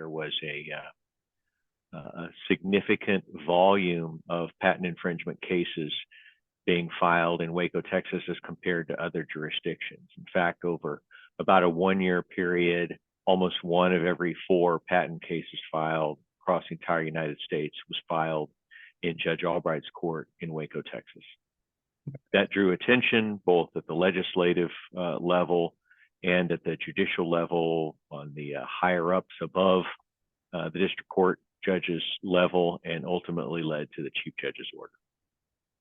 there was a significant volume of patent infringement cases being filed in Waco, Texas, as compared to other jurisdictions. In fact, over about a 1-year period, almost 1 of every 4 patent cases filed across the entire United States was filed in Judge Albright's court in Waco, Texas. That drew attention both at the legislative level and at the judicial level, on the higher ups above the district court judges level, and ultimately led to the chief judge's order.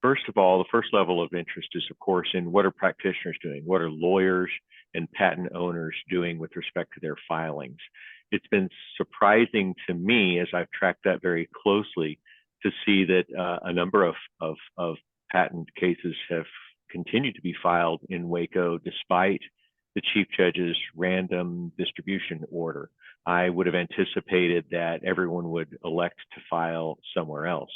First of all, the first level of interest is, of course, in what are practitioners doing? What are lawyers and patent owners doing with respect to their filings? It's been surprising to me, as I've tracked that very closely, to see that a number of patent cases have continued to be filed in Waco despite the chief judge's random distribution order. I would have anticipated that everyone would elect to file somewhere else.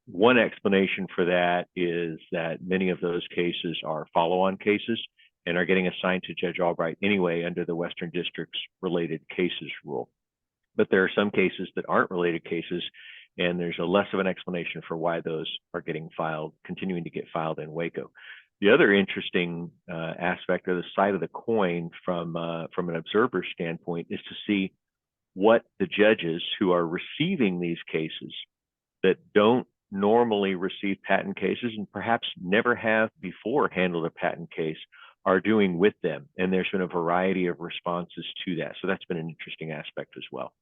One explanation for that is that many of those cases are follow-on cases and are getting assigned to Judge Albright anyway under the Western District's related cases rule. But there are some cases that aren't related cases, and there's a less of an explanation for why those are getting filed, continuing to get filed in Waco. The other interesting aspect, or the side of the coin from an observer's standpoint, is to see what the judges who are receiving these cases that don't normally receive patent cases and perhaps never have before handled a patent case are doing with them. And there's been a variety of responses to that. So that's been an interesting aspect as well.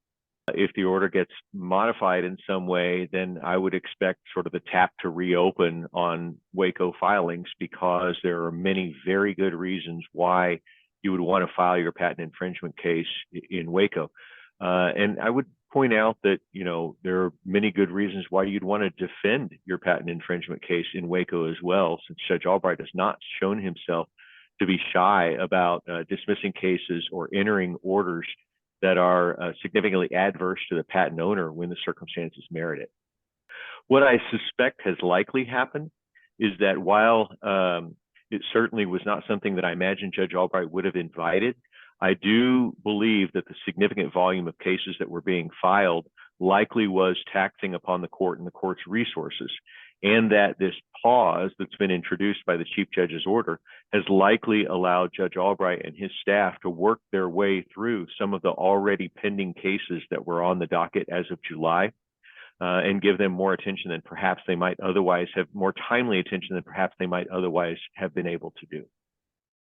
If the order gets modified in some way, then I would expect sort of the tap to reopen on Waco filings, because there are many very good reasons why you would want to file your patent infringement case in Waco. And I would point out that, there are many good reasons why you'd want to defend your patent infringement case in Waco as well, since Judge Albright has not shown himself to be shy about dismissing cases or entering orders that are significantly adverse to the patent owner when the circumstances merit it. What I suspect has likely happened is that while it certainly was not something that I imagine Judge Albright would have invited, I do believe that the significant volume of cases that were being filed likely was taxing upon the court and the court's resources, and that this pause that's been introduced by the chief judge's order has likely allowed Judge Albright and his staff to work their way through some of the already pending cases that were on the docket as of July, and give them more attention than perhaps they might otherwise have, more timely attention than perhaps they might otherwise have been able to do.